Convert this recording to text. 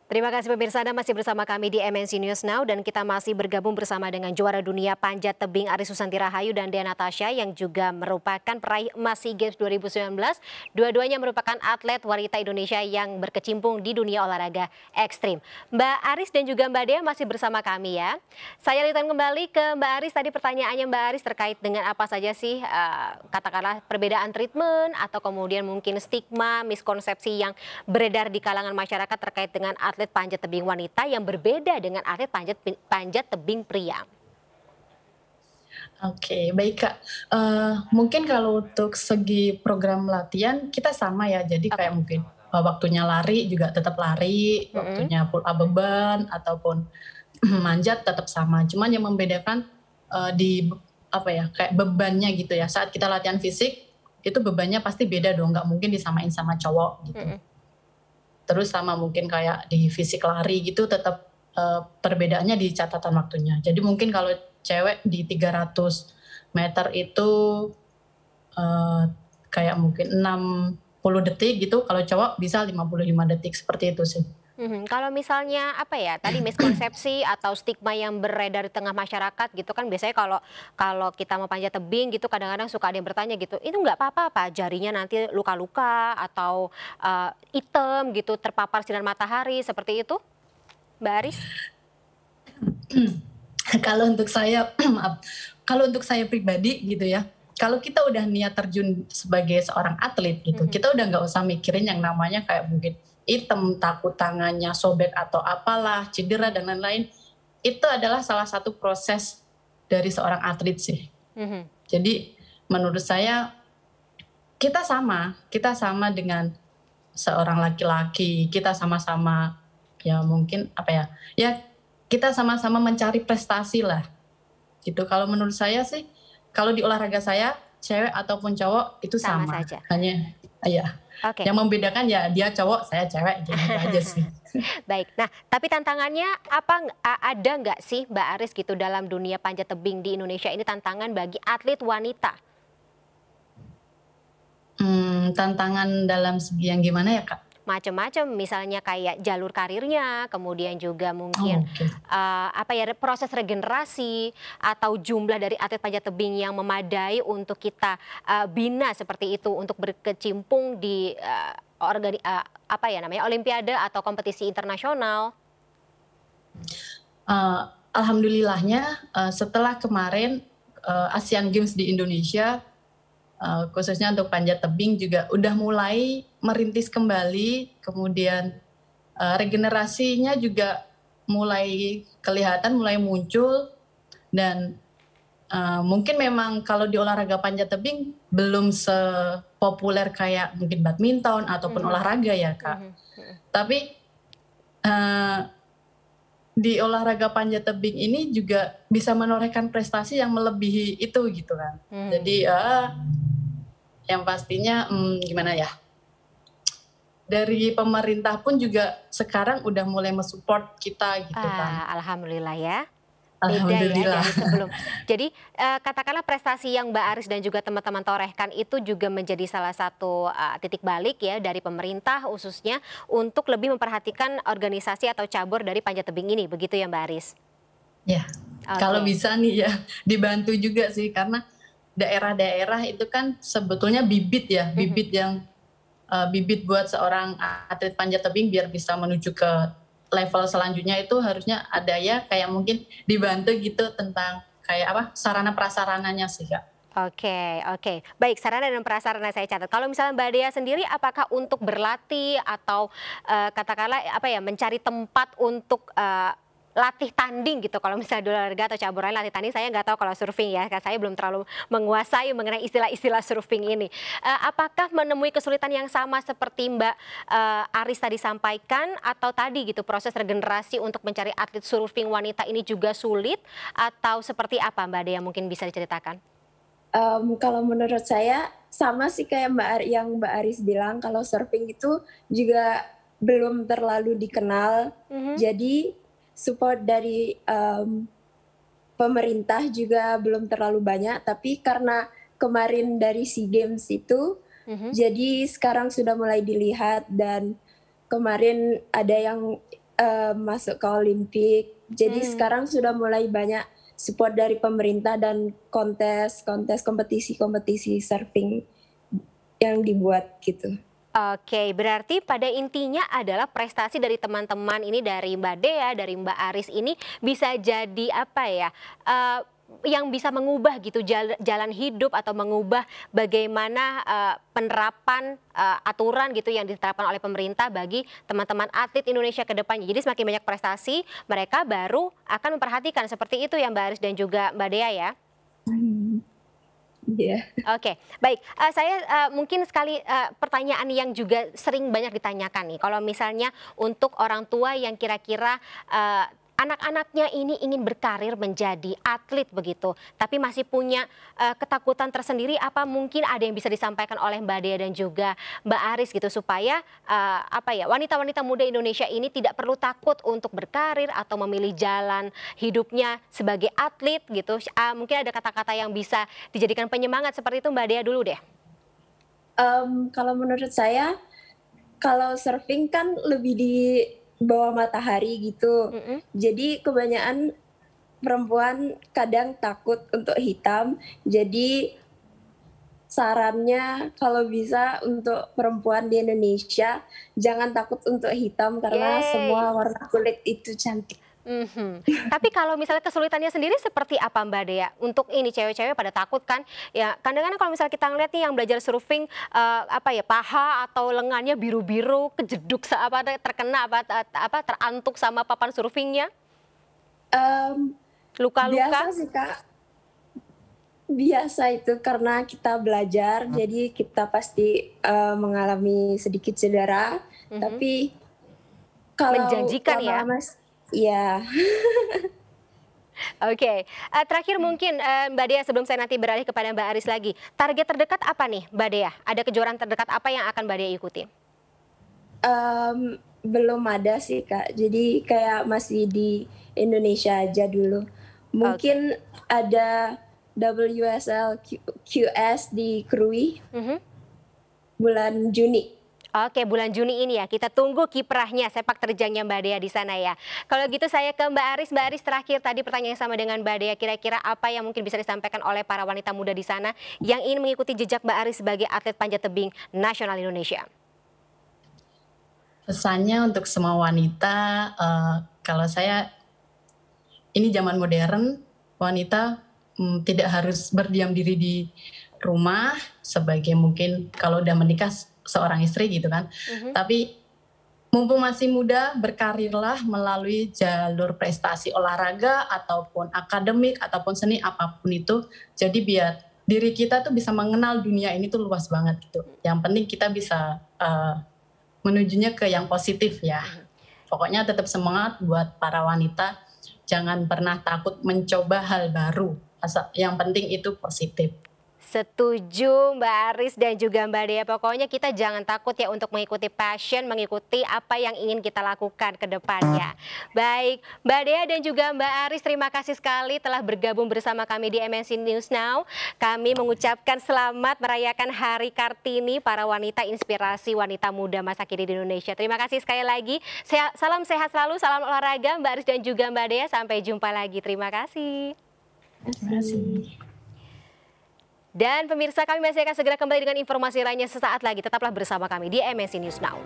Terima kasih pemirsa, Anda masih bersama kami di MNC News Now dan kita masih bergabung bersama dengan juara dunia panjat tebing Aris Susanti Rahayu dan Dea Natasha yang juga merupakan peraih emas SEA Games 2019. Dua-duanya merupakan atlet wanita Indonesia yang berkecimpung di dunia olahraga ekstrim. Mbak Aris dan juga Mbak Dea masih bersama kami ya. Saya lanjutkan kembali ke Mbak Aris. Tadi pertanyaannya Mbak Aris terkait dengan apa saja sih katakanlah perbedaan treatment atau kemudian mungkin stigma, miskonsepsi yang beredar di kalangan masyarakat terkait dengan atlet panjat tebing wanita yang berbeda dengan atlet panjat tebing pria. Oke, baik Kak. Mungkin kalau untuk segi program latihan kita sama ya, jadi kayak Oke. mungkin waktunya lari juga tetap lari, Mm-mm. waktunya pull up beban ataupun manjat tetap sama. Cuman yang membedakan di apa ya, kayak bebannya gitu ya. Saat kita latihan fisik itu bebannya pasti beda dong, nggak mungkin disamain sama cowok gitu. Mm-mm. Terus sama mungkin kayak di fisik lari gitu tetap perbedaannya di catatan waktunya. Jadi mungkin kalau cewek di 300 meter itu kayak mungkin 60 detik gitu, kalau cowok bisa 55 detik, seperti itu sih. Kalau misalnya apa ya tadi miskonsepsi atau stigma yang beredar di tengah masyarakat gitu kan biasanya kalau kalau kita mau panjat tebing gitu kadang-kadang suka ada yang bertanya gitu, itu nggak apa-apa apa jarinya nanti luka-luka atau item gitu terpapar sinar matahari seperti itu, Mbak Aris? Kalau untuk saya, maaf, kalau untuk saya pribadi gitu ya, kalau kita udah niat terjun sebagai seorang atlet gitu, Mhm. kita udah nggak usah mikirin yang namanya kayak mungkin item, takut tangannya sobek atau apalah, cedera dan lain-lain. Itu adalah salah satu proses dari seorang atlet sih. Mhm. Jadi menurut saya kita sama dengan seorang laki-laki, kita sama-sama ya mungkin apa ya, ya kita sama-sama mencari prestasi lah gitu. Kalau menurut saya sih, kalau di olahraga saya, cewek ataupun cowok itu Sama sama. saja. Hanya ya, Oke. yang membedakan ya dia cowok, saya cewek, gitu aja sih. Baik. Nah, tapi tantangannya ada nggak sih Mbak Aris gitu dalam dunia panjat tebing di Indonesia ini tantangan bagi atlet wanita? Tantangan dalam segi yang gimana ya, Kak? Macam-macam, misalnya kayak jalur karirnya, kemudian juga mungkin, Oh, oke. apa ya, proses regenerasi, atau jumlah dari atlet panjat tebing yang memadai untuk kita, bina seperti itu, untuk berkecimpung di, apa ya namanya, olimpiade atau kompetisi internasional. Eee, Alhamdulillahnya, setelah kemarin, Asian Games di Indonesia, khususnya untuk panjat tebing juga udah mulai merintis kembali, kemudian regenerasinya juga mulai kelihatan, mulai muncul, dan mungkin memang kalau di olahraga panjat tebing belum sepopuler kayak mungkin badminton ataupun Mhm, olahraga ya Kak. mhm, mhm. Tapi eh, di olahraga panjat tebing ini juga bisa menorehkan prestasi yang melebihi itu gitu kan. Mmm. Jadi yang pastinya gimana ya, dari pemerintah pun juga sekarang udah mulai mensupport kita gitu kan. Alhamdulillah ya. Beda ya Alhamdulillah. dari sebelum. Jadi, katakanlah prestasi yang Mbak Aris dan juga teman-teman torehkan itu juga menjadi salah satu, titik balik ya dari pemerintah khususnya untuk lebih memperhatikan organisasi atau cabur dari panjat tebing ini, begitu ya Mbak Aris? Ya, kalau Oke. bisa nih ya dibantu juga sih karena daerah-daerah itu kan sebetulnya bibit ya, Mhm. bibit yang bibit buat seorang atlet panjat tebing biar bisa menuju ke level selanjutnya itu harusnya ada ya kayak mungkin dibantu gitu tentang kayak apa, sarana prasarananya sih, Kak. Oke, oke. Baik, sarana dan prasarana saya catat. Kalau misalnya Mbak Dea sendiri apakah untuk berlatih atau, katakanlah apa ya, mencari tempat untuk, latih tanding gitu kalau misalnya di olahraga atau cabur lain latih tanding saya nggak tahu kalau surfing ya, karena saya belum terlalu menguasai mengenai istilah-istilah surfing ini. Apakah menemui kesulitan yang sama seperti Mbak, Aris tadi sampaikan atau tadi gitu proses regenerasi untuk mencari atlet surfing wanita ini juga sulit atau seperti apa Mbak Dea mungkin bisa diceritakan? Kalau menurut saya sama sih kayak yang Mbak Aris bilang kalau surfing itu juga belum terlalu dikenal. Mhm. Jadi support dari, pemerintah juga belum terlalu banyak, tapi karena kemarin dari SEA Games itu, Mhm. jadi sekarang sudah mulai dilihat dan kemarin ada yang masuk ke Olimpik. Jadi sekarang sudah mulai banyak support dari pemerintah dan kompetisi surfing yang dibuat gitu. Oke, berarti pada intinya adalah prestasi dari teman-teman ini, dari Mbak Dea, dari Mbak Aris ini bisa jadi apa ya, yang bisa mengubah gitu jalan hidup atau mengubah bagaimana penerapan aturan gitu yang diterapkan oleh pemerintah bagi teman-teman atlet Indonesia ke depannya. Jadi semakin banyak prestasi, mereka baru akan memperhatikan seperti itu ya Mbak Aris dan juga Mbak Dea ya. Iya. Oke, baik. Saya mungkin sekali pertanyaan yang juga sering banyak ditanyakan nih. Kalau misalnya untuk orang tua yang kira-kira anak-anaknya ini ingin berkarir menjadi atlet begitu, tapi masih punya ketakutan tersendiri, apa mungkin ada yang bisa disampaikan oleh Mbak Dea dan juga Mbak Aris gitu supaya apa ya, wanita-wanita muda Indonesia ini tidak perlu takut untuk berkarir atau memilih jalan hidupnya sebagai atlet gitu. Mungkin ada kata-kata yang bisa dijadikan penyemangat seperti itu, Mbak Dea dulu deh. Kalau menurut saya, kalau surfing kan lebih di bawah matahari gitu. Jadi kebanyakan perempuan kadang takut untuk hitam. Jadi sarannya kalau bisa untuk perempuan di Indonesia jangan takut untuk hitam karena semua warna kulit itu cantik. Tapi kalau misalnya kesulitannya sendiri seperti apa Mbak Dea? Untuk ini cewek-cewek pada takut kan? Ya kadang-kadang kalau misalnya kita ngeliat nih yang belajar surfing apa ya, paha atau lengannya biru-biru, kejeduk terkena terantuk sama papan surfingnya? Luka-luka? Biasa sih Kak. Biasa itu karena kita belajar, jadi kita pasti mengalami sedikit cedera. Tapi kalau menjanjikan ya? Iya. Oke, terakhir mungkin Mbak Dea sebelum saya nanti beralih kepada Mbak Aris lagi. Target terdekat apa nih Mbak Dea? Ada kejuaraan terdekat apa yang akan Mbak Dea ikuti? Belum ada sih Kak, jadi kayak masih di Indonesia aja dulu. Mungkin ada WSL QS di Krui bulan Juni. Oke, bulan Juni ini ya, kita tunggu kiprahnya, sepak terjangnya Mbak Dea di sana ya. Kalau gitu saya ke Mbak Aris. Mbak Aris, terakhir tadi pertanyaan sama dengan Mbak Dea, kira-kira apa yang mungkin bisa disampaikan oleh para wanita muda di sana yang ingin mengikuti jejak Mbak Aris sebagai atlet panjat tebing nasional Indonesia? Pesannya untuk semua wanita, kalau saya, ini zaman modern, wanita tidak harus berdiam diri di rumah sebagai mungkin kalau udah menikah seorang istri gitu kan. Tapi mumpung masih muda, berkarirlah melalui jalur prestasi olahraga ataupun akademik ataupun seni apapun itu. Jadi biar diri kita tuh bisa mengenal dunia ini tuh luas banget gitu. Yang penting kita bisa menujunya ke yang positif ya. Pokoknya tetap semangat buat para wanita. Jangan pernah takut mencoba hal baru. Yang penting itu positif. Setuju Mbak Aris dan juga Mbak Dea, pokoknya kita jangan takut ya untuk mengikuti passion, mengikuti apa yang ingin kita lakukan ke depannya. Baik, Mbak Dea dan juga Mbak Aris, terima kasih sekali telah bergabung bersama kami di MNC News Now. Kami mengucapkan selamat merayakan Hari Kartini para wanita inspirasi wanita muda masa kini di Indonesia. Terima kasih sekali lagi, salam sehat selalu, salam olahraga Mbak Aris dan juga Mbak Dea, sampai jumpa lagi, terima kasih. Terima kasih. Dan pemirsa, kami masih akan segera kembali dengan informasi lainnya sesaat lagi. Tetaplah bersama kami di MNC News Now.